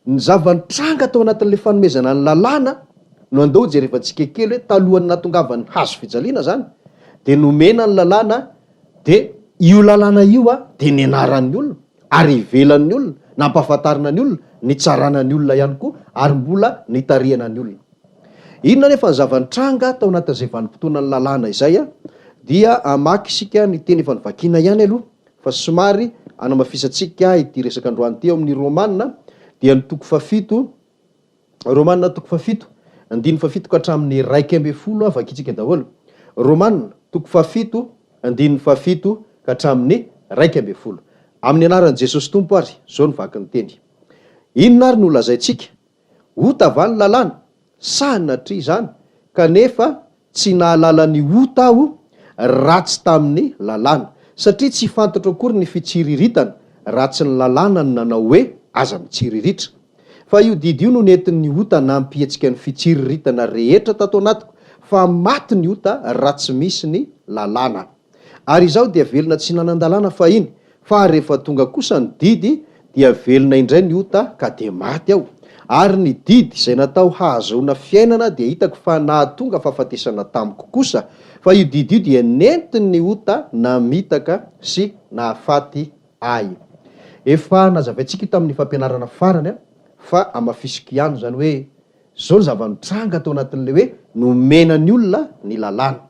ny zavanitranga tao anatin'le fanomezana ny lalàna no andao jerevantsika kely hoe talohany natongavany hazo fijaliana zany de nomena ny lalàna de io lalàna io de nianaran'ny olona ary ivelan'ny olona nampahafantarina ny olona ny tsaranany olona ihany koa ary mbola nitariana ny olona. Inona nefa ny zavanitranga tao anatin'izay vanim-potoana ny lalàna izay dia amaky isika ny teny efa nivakiana ihany aloha fa somary anamafisatsika ity resaka androany ty ao amin'ny romanina dia ny toko fafito romanina toko fafito andiny fafito ka hatramin'ny 1:10 vakitsika daholo. Romanina toko fafito andiny fafito ka hatramin'ny 1:10 amin'ny anaran'i Jesosy Tompo ary zao ny vaky ny teny. Inona ary no lazaitsika? Ota va ny lalàna? Sa natria izany kanefa tsy nahalala ny ota aho ratsy tamin'ny lalàna satria tsy fantatro akory ny fitsiriritana ratsy ny lalàna ny nanao hoe aza mitsiriritra. Fa io didy io no nentin'ny ota nampihetsika ny fitsiriritana rehetra tato anatiko fa maty ny ota ratsy misy ny lalàna. Ary izaho dia velona tsy nanan-dalàna fa iny fa rehefa tonga kosa ny didy dia velona indray ny ota ka de maty aho. Ary ny didy izay natao hahazoana fiainana dia hitako fa nahatonga fahafatesana tamiko kosa fa io didy io dia nentin'ny ota namitaka sy nahafaty ahy. Efa nazavaintsika io tamin'ny fampianarana farany fa amafisiko ihany zany hoe zao ny zavanitranga tao anatin'le hoe nomena ny olona ny lalàna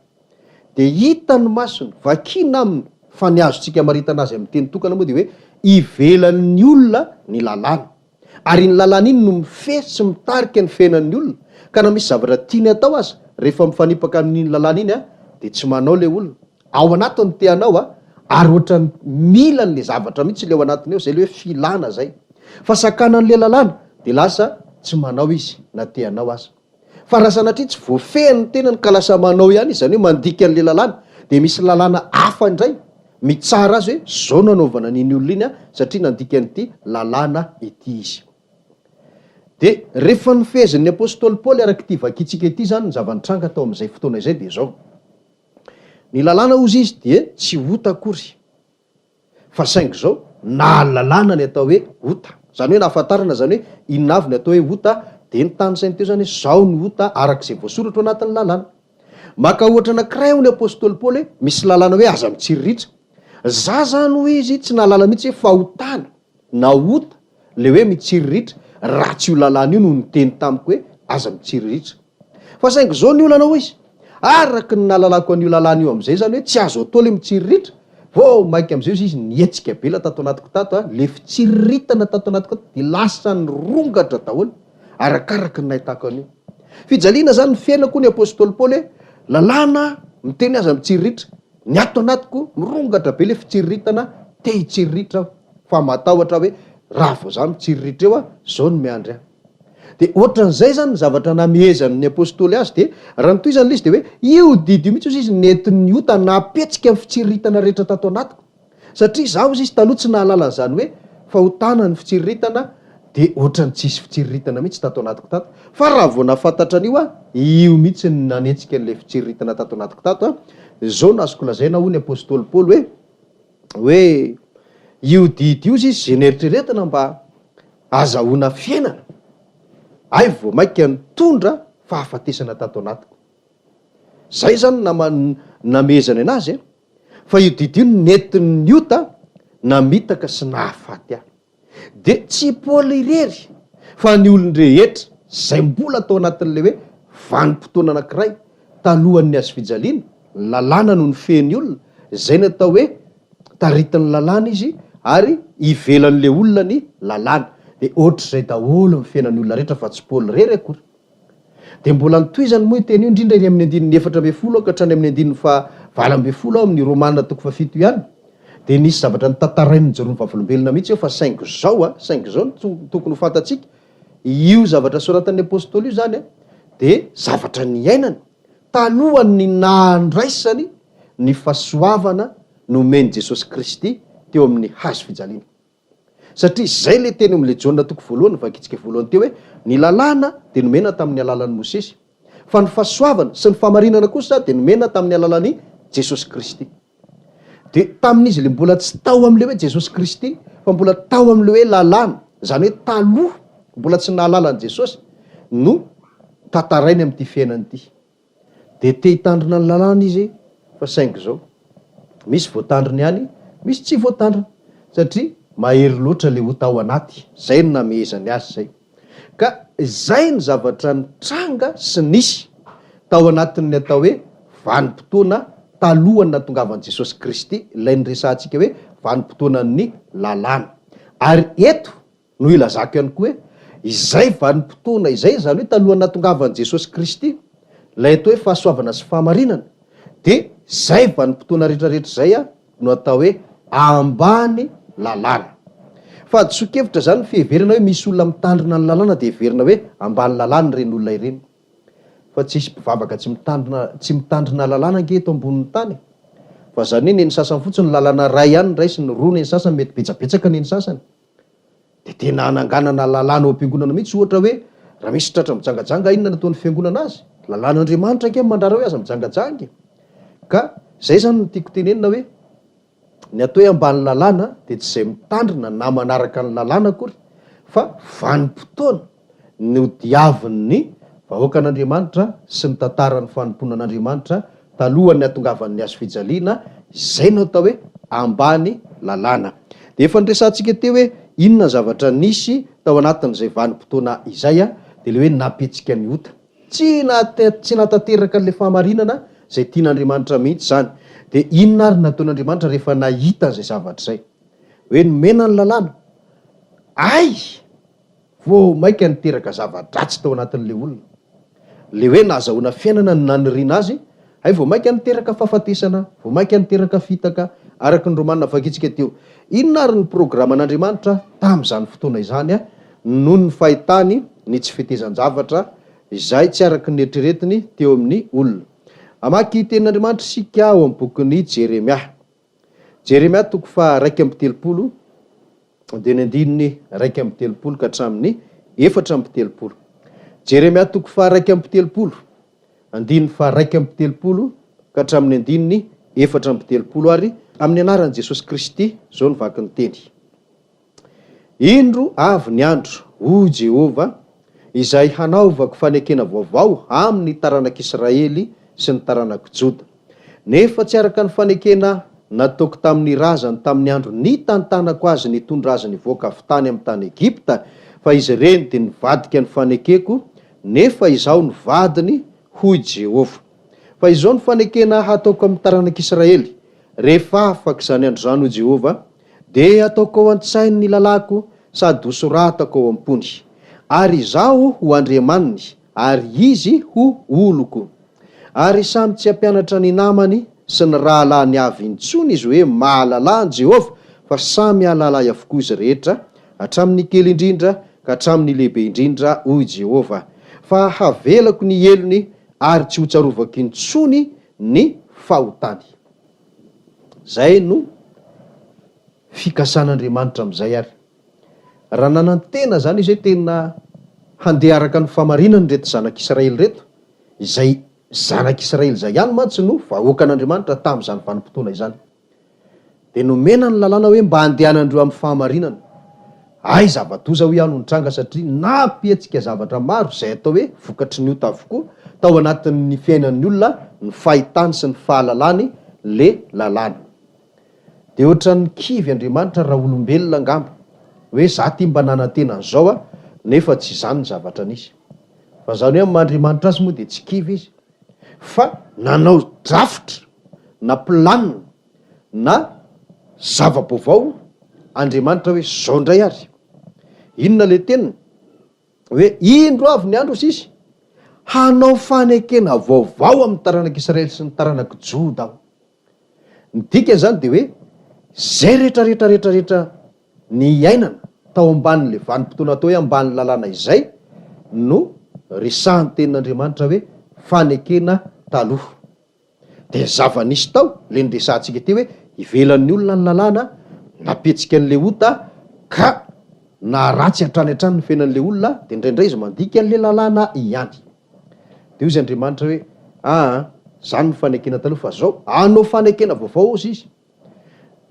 de hitany masony vakina aminy fa ny azontsika maritana azy amin'ny teny tokana moa de hoe ivelan'ny olona ny lalàna ary ny lalàna iny no mifehy sy mitarika ny fiainan'ny olona ka na misy zavatra tiany atao azy rehefa mifanipaka amin'iny lalàna iny de tsy manao le olona ao anatiny teanao ary ohatra mila n'le zavatra mihitsy le ao anatiny eo zay le hoe filana zay fa sakanan'le lalàna de lasa tsy manao izy na teanao azy fa raha sanatria tsy voafehany tenany ka lasa manao ihany izy zany hoe mandika an'le lalàna de misy lalàna hafa indray mitsara azy hoe zao nanaovana n'iny olona iny satria nandika an'ity lalàna ity izy. De rehefa nifehezin'ny apôstôly Paoly araka ity vakitsika ity zany ny zavanitranga tao amin'izay fotoana izay de zao ny lalàna ozy izy de tsy ota akory fa saingy zao na lalàna ny atao hoe ota zany hoe nahafantarana zany hoe inona avy ny atao hoe ota de ny tany sainy teo zany hoe zao ny ota arak'izay voasoratra anatin'ny lalàna. Maka ohatra anankiray ho ny apôstôly Paoly hoe misy lalàna hoe aza mitsiriritra za zany ho izy tsy nahalala mihitsy hoe fahotana na ota le hoe mitsiriritra raha tsy io lalàna io no niteny tamiko hoe aza mitsiriritra fa saingy zao ny olana ho izy araky ny nahalalako an'io lalàna io am'izay zany hoe tsy azo atao le mitsiriritra vo maika am'izay izy nietsika bela tato anatiko tato le fitsiriritana tato anatiko tato de lasa ny rongatra daholo arakaraky ny nahitako an'io. Fijaliana zany ny fiainako ny apôstôly Paoly hoe lalàna miteny aza mitsiriritra ny ato anatiko mirongatra be le fitsiriritana te hitsiriritra aho fa matahotra hoe raha vao za mitsiriritra eo zao ny miandry aho. De ohatran'izay zany ny zavatra namehezan'ny apôstôly azy de raha nytoy zany le izy de hoe io didy io mihitsy izy nentin'ny ota napetsika amin'ny fitsiriritana rehetra tato anatiko satria zaho izy taloha tsy nahalala an'izany hoe fahotana ny fitsiriritana de ohatrany tsisy fitsiriritana mihitsy tato anatiko tato fa raha vao nafantatra an'io io mihitsy ny nanetsika an'le fitsiriritana tato anatiko tato zao nazoko lazaina ho ny apôstôly Paoly hoe io didy io izy zay neritreretina mba azahoana fiainana ay vao maika nitondra fahafatesana tato anatiko zay zany namezana anazy fa io didy io nentin'ny ota namitaka sy nahafaty ahy de tsy Paoly irery fa ny olon-drehetra zay mbola tao anatin'le hoe vanim-potoana anankiray talohan'ny azo fijaliana lalàna no nifehin'ny olona zay natao hoe taritin'ny lalàna izy ary ivelan'le olona ny lalàna de ohatr'izay daholo ny fiainan'ny olona rehetra fa tsy Paoly rery akory. De mbola nitohizany moa teny io indrindra eny amin'ny 14:4 ka hatrany amin'ny 20:20 ao amin'ny romanina toko fafito ihany de nisy zavatra nitantarain'ny Jeromy vavolombelona mihitsy eo fa saingy zao no tokony ho fantatsika io zavatra soratan'ny apôstôly io zany de zavatra ny ainany talohany nahandraisany ny fahasoavana nomeny Jesosy Kristy teo amin'ny hazo fijaliana satria zay le teny am'le Jaona toko 1 vakitsika 1 teo hoe ny lalàna de nomena tamin'ny alalan'ny Mosesy fa ny fahasoavana sy ny fahamarinana kosa de nomena tamin'ny alalan'ny Jesosy Kristy. De tamin'izy le mbola tsy tao am'le hoe Jesosy Kristy fa mbola tao am'le hoe lalàna zany hoe taloha mbola tsy nahalala an' Jesosy no tantarainy amin'ity fiainany ity. De te hitandrina ny lalàna izy fa saingy zao misy voatandriny ihany, misy tsy voatandrina satria mahery loatra le ho tao anaty. Zay no namehezany azy zay. Ka zay ny zavatra nitranga sy nisy tao anatin'ny atao hoe vanim-potoana talohany natongavan' Jesosy Kristy, ilay nyresantsika hoe vanim-potoanan'ny lalàna. Ary eto no ilazako ihany koa hoe izay vanim-potoana izay, zany hoe talohany natongavan' Jesosy Kristy, ilay atao hoe fahasoavana sy fahamarinana, de zay vanim-potoana rehetrarehetra zay no atao hoe ambany lalàna. Fa tsokevitra zany fiheverana hoe misy olona mitandrina ny lalàna de heverina hoe ambany lalàna reny olona ireny. Fa tsisy mpivavaka tsy mitandrina lalàna ange eto ambonin'ny tany. Fa zany hoe neny sasany fotsiny lalàna ray ihany raisy ny roa, neny sasany mety betsabetsaka neny sasany. De tena ananganana lalàna ao am-piangonana mihitsy, ohatra hoe raha misy tratra mijangajanga, inona nataon'ny fiangonana azy? Lalàn'Andriamanitra ange mandara hoe aza mijangajangy. Ka zay zany no tiako tenenina hoe ny atao hoe ambany lalàna de tsy izay mitandrina na manaraka ny lalàna akory, fa vanim-potoana no diavin'ny vahoakan'Andriamanitra sy ny tantaran'ny fanomponan'Andriamanitra talohan'ny hatongavan'ny azo fijaliana, izay no atao hoe ambany lalàna. De efa niresantsika teo hoe inona zavatra nisy tao anatin'izay vanim-potoana izay de le hoe napetsika ny ota. Tsy natanteraka an'le fahamarinana zay tian'Andriamanitra mihitsy zany. De inona ary nataon'Andriamanitra rehefa nahita an'izay zavatra zay? Hoe nomena ny lalàna. Ay! Vao maika niteraka zava-dratsy tao anatin'le olona. Le hoe nahazahoana fiainana ny naniriana azy, ay vao maika niteraka fahafatesana, vao maika niteraka fitaka, araky ny romanina vakitsika teo. Inona ary ny programan'Andriamanitra tamin'izany fotoana izany noho ny fahitany ny tsy fitezan-javatra izay tsy araky ny eritreretiny teo amin'ny olona. Amaky tenin'Andriamanitra sika ao amin'ny bokin'ny Jeremia. Jeremia toko fa 1:30 de ny andininy 1:30 ka hatramin'ny 4:30. Jeremia toko fa 1:30, andininy fa 1:30 ka hatramin'ny andininy 4:30 ary amin'ny anaran'i Jesosy Kristy zao ny vaky ny teny. Indro avy ny andro, o Jehova, izay hanaovako fanekena vaovao amin'ny taranak'Israely sy ny taranako Joda. Nefa tsy araka ny fanekena nataoko tamin'ny razany tamin'ny andro nitantanako azy nitondra azy nivoaka avy tany amin'ny tany Egipta, fa izy ireny de nivadika ny fanekeko, nefa izaho ny vadiny, hoy Jehova. Fa izao ny fanekena hataoko amin'ny taranak'Israely rehefa afaka izany andro zany, hoy Jehova, de ataoko ao an-tsainy ny lalako sady ho soratako ao am-pony. Ary izaho ho andriamaniny, ary izy ho oloko. Ary samy tsy hampianatra ny namany sy ny rahalahiny avy intsony izy hoe mahalala ny Jehova, fa samy ahalalay avokoa izy rehetra, hatramin'ny kely indrindra ka hatramin'ny lehibe indrindra, hoy Jehova. Fa havelako ny elony ary tsy ho tsarovako intsony ny fahotany. Zay no fikasan'Andriamanitra am'izay ary. Raha nanantena zany izy hoe tena handeha araka ny fahamarinany reto zanak'Israely reto, izay zanak'Israely zay ihany mantsy no vahoakan'Andriamanitra tamin'izany vanim-potoana izany. De nomena ny lalàna hoe mba handehanandreo amin'ny fahamarinana. Ay, zava-doza ho ihany nitranga satria napietsika zavatra maro izay atao hoe vokatry ny ota avokoa tao anatin'ny fiainan'ny olona, ny fahitany sy ny fahalalany le lalàna. De ohatran'ny kivy Andriamanitra raha olombelona angamba, hoe za ty mba nanantena an'izao nefa tsy izany ny zavatra nisy. Fa zany hoe Andriamanitra azy moa de tsy kivy izy, fa nanao drafitra na planina na zava-baovao Andriamanitra hoe zao ndray ary. Inona le teniny? Hoe indro avy ny andro sisy hanao fanekena vaovao amin'ny taranak'Israely sy ny taranako Joda aho. Ny dika zany de hoe zay rehetrarehetra ny ainana tao ambanin'le vanim-potoana atao hoe ambany lalàna izay no resahan'ny tenin'Andriamanitra hoe fanekena taloha. De zava-nisy tao le niresantsika teo hoe ivelan'ny olona ny lalàna, napetsika an'le ota ka na ratsy hatrany hatrany ny fiainan'le olona, de indraindray izy mandika an'le lalàna ihany. De izy Andriamanitra hoe zany ny fanekena taloha, fa zao hanao fanekena vaovao ozy izy.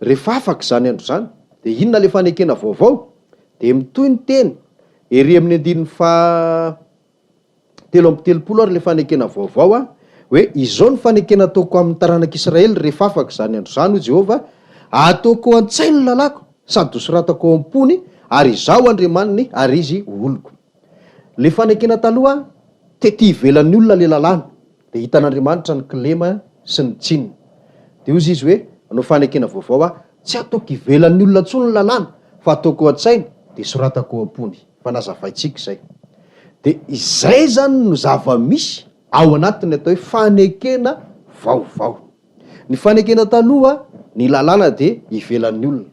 Rehefa afaka zany andro zany, de inona le fanekena vaovao? De mitoy ny teny, ery amin'ny andiny telo amby telopolo ary le fanekena vaovao hoe izao ny fanekena ataoko amin'ny taranak'Israely rehefa afaka zany andro zany ho Jehova, ataoko an-tsainy ny lalako sady hosoratako ao am-pony ary izao Andriamaniny ary izy oloko. Le fanekena taloha tety ivelan'ny olona le lalàna, de hitan'Andriamanitra ny kilema sy ny tsininy. De ozy izy hoe anao fanekena vaovao tsy ataoko ivelan'ny olona ntsony ny lalàna fa ataoko an-tsainy de soratako ao am-pony. Fa nazavaitsika izay. De izay zany no zava-misy ao anatiny atao hoe fanekena vaovao. Ny fanekena taloha ny lalàna de ivelan'ny olona.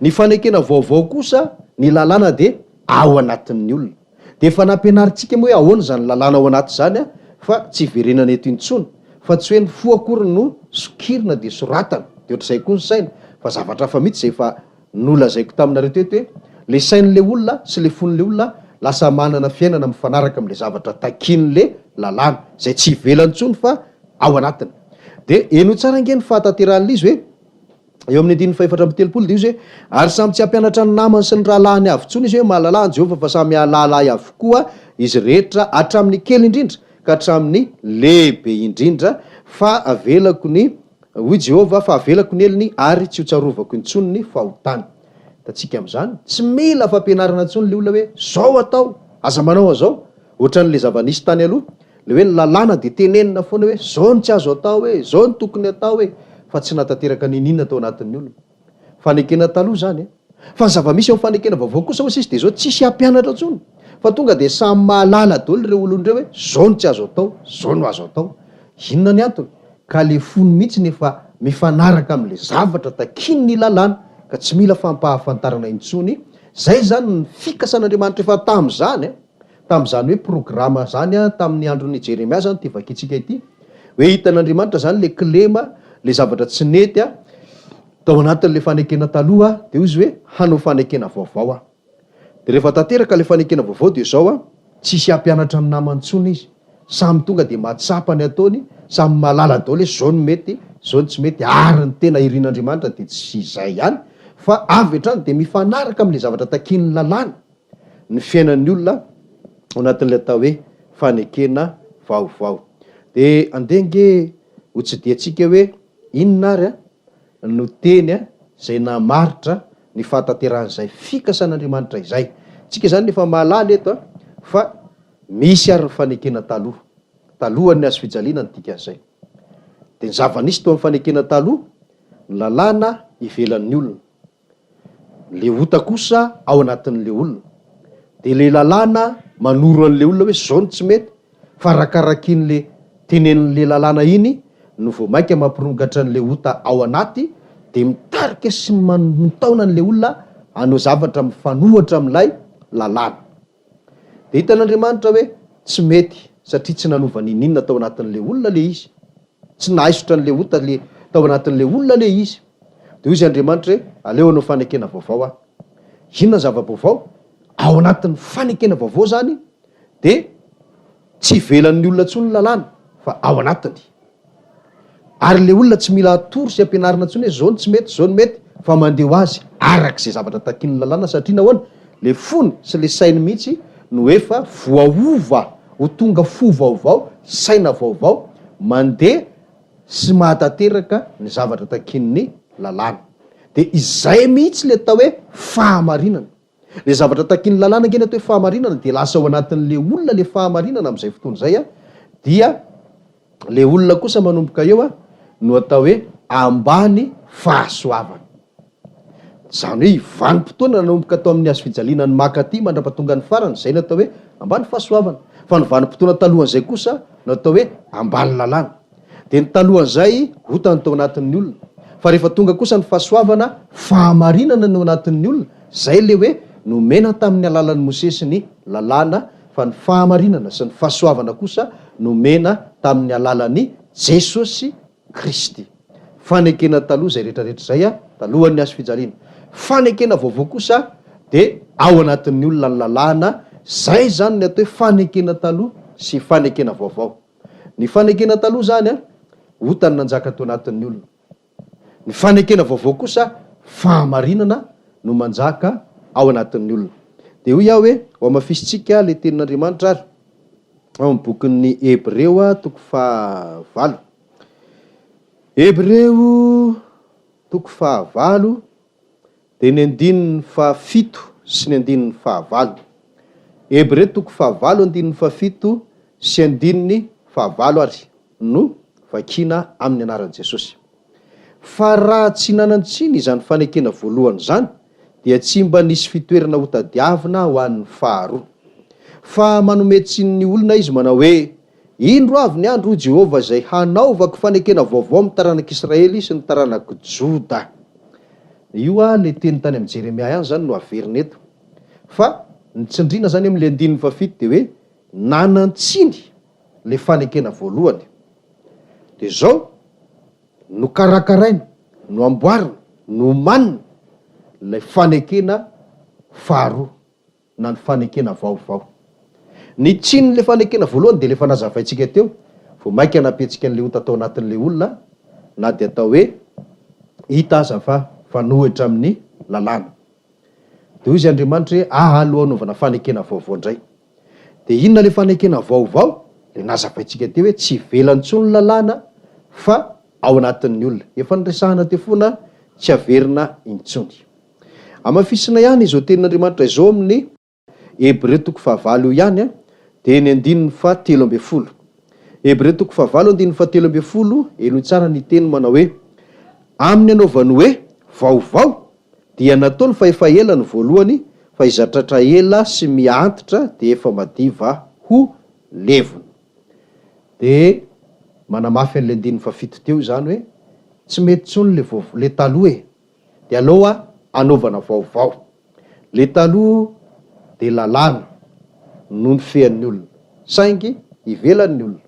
Ny fanekena vaovao kosa ny lalàna de ao anatin'ny olona. De efa nampianaritsika moa hoe ahoana zany lalàna ao anaty zany fa tsy iverenana eto intsony, fa tsy hoe ny fo akory no sokirina de soratana de ohatr'izay koa ny saina, fa zavatra fa mihitsy zay efa nolazaiko taminareo teto hoe le sain'le olona sy le fon'le olona lasa manana fiainana mifanaraka am'le zavatra takin'le lalàna zay tsy ivelany ntsony fa ao anatiny. De eno tsara nge ny fahatanteran'le izy hoe eo amin'ny andiny faefatra amby telopolo de izy hoe ary samy tsy hampianatra ny namany sy ny rahalahiny avontsony izy hoe mahalalà Jehova fa samy alalay avokoa izy rehetra hatramin'ny kely indrindra ka hatramin'ny lehibe indrindra, fa avelako ny hoy Jehova fa avelako ny eliny ary tsy ho tsarovako intsony ny fahotany. Tatsika am'zany tsy mila fampianarana intsony le olona hoe zao atao, aza manao azao, ohatran'le zava-nisy tany aloha le hoe ny lalàna de tenenina foana hoe zao ny tsy azo atao hoe zao ny tokony atao hoe, fa tsy natanteraka ninina atao anatin'ny olona. Fanekena taloha zany fa ny zava-misy ao fanekena vaovao kosa osa izy de zao tsisy hampianatra ntsony fa tonga de samy mahalala daholo reo olondreo hoe zao ny tsy azo atao, zao no azo atao. Inona ny antony? Ka le fony mihitsy nefa mifanaraka am'le zavatra takiny ny lalàna ka tsy mila fampahafantarana intsony. Zay zany ny fikasan'Andriamanitra efa tam'zany tam'zany hoe programa zany tamin'ny andron'ny Jeremia zany ty vakitsika ity hoe hitan'Andriamanitra zany le kilema, le zavatra tsy nety tao anatin'le fanekena taloha de izy hoe hanao fanekena vaovao de rehefa tanteraka le fanekena vaovao de zao tsisy hampianatra ny namantsony izy, samy tonga de matsapa ny ataony, samy mahalala daholo hoe zao ny mety, zao ny tsy mety, ary ny tena irin'Andriamanitra de tsy izay ihany fa avy hatrany de mifanaraka am'le zavatra takin'ny lalàna ny fiainan'ny olona ao anatin'le atao hoe fanekena vaovao. De andenge ho tsidiatsika hoe inona ary no teny zay namaritra ny fahatanteran'izay fikasan'Andriamanitra izay. Tsika zany efa mahalala eto fa misy ary ny fanekena taloha, talohan'ny azo fijaliana ny dikan'izay. De ny zava-nisy tao amin'ny fanekena taloha ny lalàna ivelan'ny olona, le ota kosa ao anatin'le olona, de le lalàna manoro an'le olona hoe zao ny tsy mety, fa rakarakin'le tenenin'le lalàna iny no vao mainka mampirongatra an'le ota ao anaty de mitarika sy mitaona an'le olona hanao zavatra mifanohatra am'lay lalàna. De hitan'Andriamanitra hoe tsy mety satria tsy nanova ninina tao anatin'le olona le izy, tsy naisotra an'le ota le tao anatin'le olona le izy. De izy Andriamanitra hoe aleo anao fanekena vaovao inona zava-baovao ao anatin'ny fanekena vaovao zany de tsy ivelan'ny olona ntsony lalàna fa ao anatiny, ary le olona tsy mila atory sy ampianarina ntsony hoe zao ny tsy mety, zao ny mety, fa mandeho azy arak'izay zavatra takin'ny lalàna satria nahoana le fony sy le sainy mihitsy no efa voaova ho tonga fo vaovao, saina vaovao mandeha sy mahatanteraka ny zavatra takin'ny lalàna. De izay mihitsy le atao hoe fahamarinana. Le zavatra takin'ny lalàna nge ny atao hoe fahamarinana de lasa ao anatin'le olona le fahamarinana am'izay fotoana zay dia le olona kosa manomboka eo no atao hoe ambany fahasoavana. Zany hoe ivanim-potoana nanomboka atao amin'ny hazo fijaliana ny makaty mandrapatonga ny farany, zay no atao hoe ambany fahasoavana. Fa ny vanim-potoana talohan'izay kosa no atao hoe ambany lalàna. De ny talohan'izay hotany tao anatin'ny olona, fa rehefa tonga kosa ny fahasoavana, fahamarinana no anatin'ny olona, zay le hoe nomena tamin'ny alalan'ny Mose sy ny lalàna, fa ny fahamarinana sy ny fahasoavana kosa nomena tamin'ny alalan'ny Jesosy Kristy. Fanekena taloha zay rehetrarehetra zay talohan'ny hazo fijaliana. Fanekena vaovao kosa de ao anatin'ny olona ny lalàna, zay zany ny atao hoe fanekena taloha sy fanekena vaovao. Ny fanekena taloha zany hotany nanjaka tao anatin'ny olona, ny fanekena vaovao kosa fahamarinana no manjaka ao anatin'ny olona. de hoy aho hoe ao amafisitsika le tenin'Andriamanitra ary ao amin'ny bokin'ny Hebreo toko fahavalo. Hebreo toko fahavalo de ny andininy fahafito sy ny andininy fahavalo. Hebreo toko fahavalo andininy fahafito sy andininy fahavalo ary no vakina amin'ny anaran'i Jesosy. Fa raha tsy nanantsiny izany fanekena voalohany zany dia tsy mba nisy fitoerana ho tadiavina ho an'ny faharoa. Fa manome tsiny ny olona izy manao hoe indro avy ny andro Jehovah izay hanaovako fanekena vaovao amin'ny taranak'Israely sy ny taranako Joda. Io le teny tany amin'ny Jeremia ihany zany no averina eto. Fa ny tsindriana zany amin'le andininy fahafito de hoe nanantsiny le fanekena voalohany. De zao no karakaraina, no amboarina, no manina le fanekena faharoa na ny fanekena vaovao. Ny tsiny le fanekena voalohany de le fa nazavaintsika teo, vao maika hanapetsika an'le ota tao anatin'le olona na de atao hoe hita aza fa fanohitra amin'ny lalàna. De hoy izy Andriamanitra hoe aloha anaovana fanekena vaovao indray. De inona le fanekena vaovao? Le nazavaintsika teo hoe tsy velany tsony lalàna fa ao anatin'ny olona. Efa niresahana teo foana tsy averina intsony. Amafisina ihany izao tenin'Andriamanitra izao amin'ny Hebreo toko fahavalo ihany de ny andininy fahatelo ambin'ny folo. Hebreo toko fahavalo andininy fahatelo ambin'ny folo, elo tsara ny teny manao hoe amin'ny anaovany hoe vaovao dia natao ny fahefa ela ny voalohany, fa izatratra ela sy miantitra de efa madiva ho levona. De manamafy an'le andininy fahafito teo zany hoe tsy mety tsony le taloha de aloha anaovana vaovao. Le taloha de lalàna no ny fean'ny olona, saingy ivelan'ny olona.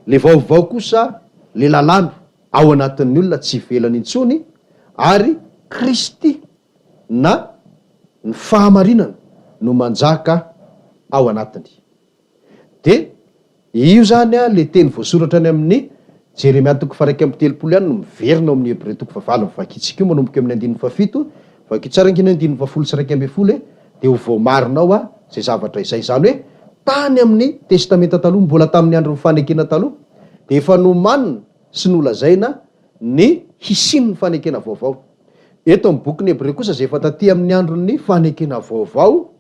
Le vaovao kosa le lalàna ao anatin'ny olona tsy ivelany intsony ary Kristy na ny fahamarinana no manjaka ao anatiny. De io zany le teny voasoratra any amin'ny Jeremia toko faha 1:30 ihany no miverina ao amin'ny Hebreo toko fahavalo vakitsika io manomboka amin'ny andininy fahafito, vakitsarangina andininy fahafolo sy 12 de ho voamarinao zay zavatra izay. Zany hoe tany amin'ny testamenta taloha, mbola tamin'ny andron'ny fanekena taloha, de efa nomanina sy nolazaina ny hisin'ny fanekena vaovao. Eto amin'ny bokin'ny Hebreo kosa zay efa taty amin'ny andron'ny fanekena vaovao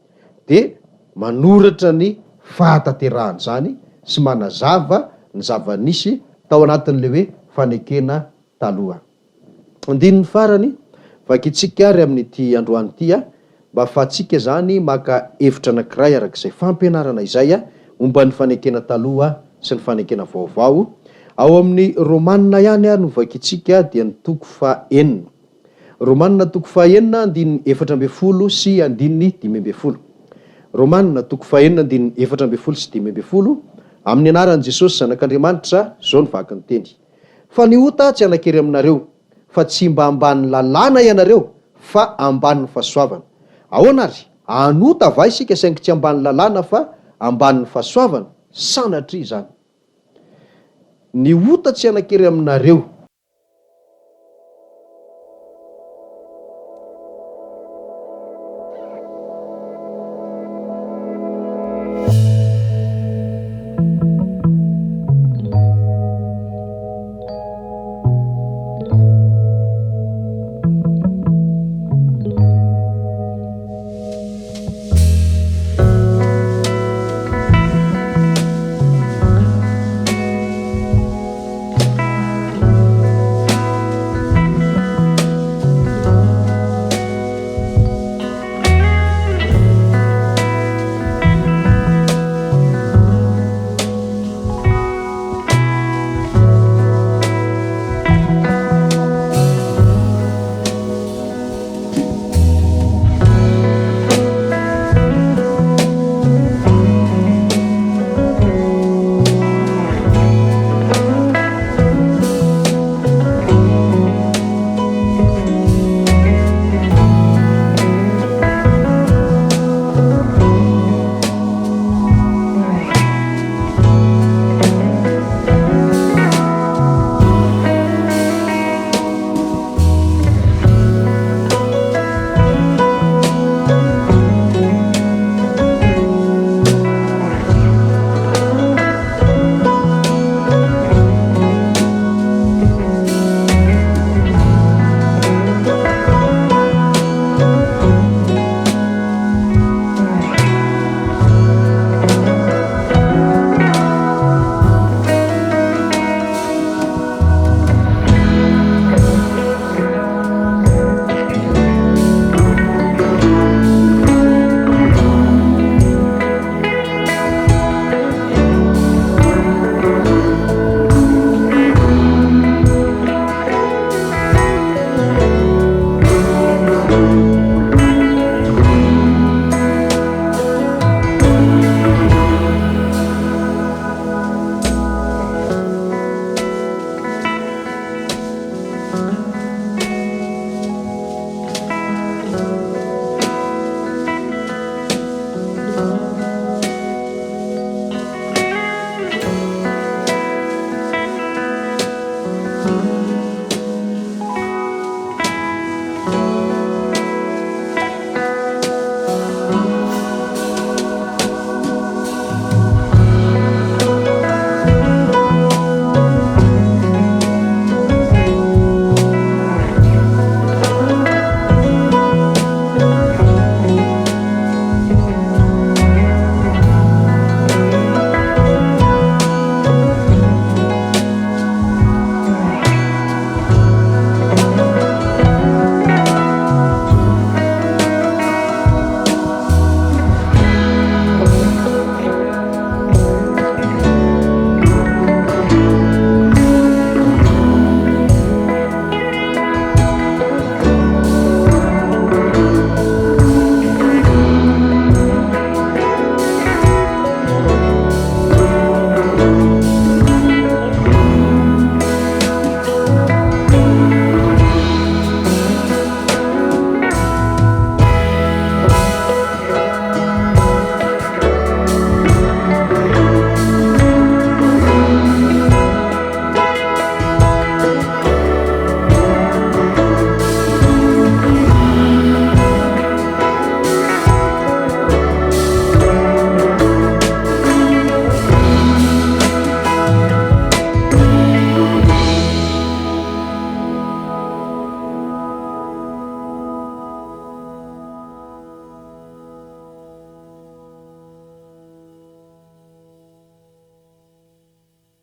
de manoratra ny fahatanterahany zany sy manazava ny zava-nisy tao anatin'le hoe fanekena taloha. Andininy farany vakitsika ary amin'ity androany ity mba ahafahantsika zany maka hevitra anankiray arak'izay fampianarana izay momba ny fanekena taloha sy ny fanekena vaovao. Ao amin'ny Romanina ihany no vakitsika dia ny toko faha 4. Romanina toko faha 4 andininy 12 sy andininy 15. Romanina toko faha 4 andininy 12 sy 15. Amin'ny anaran'i Jesosy zanak'Andriamanitra zao ny vakiny teny: fa ny ota tsy anakery aminareo, fa tsy mba ambany lalàna ianareo fa ambany fahasoavana. Ahoana ary? Anota va isika saingy tsy ambany lalàna fa ambany fahasoavana? Sanatria zany. Ny ota tsy anakery aminareo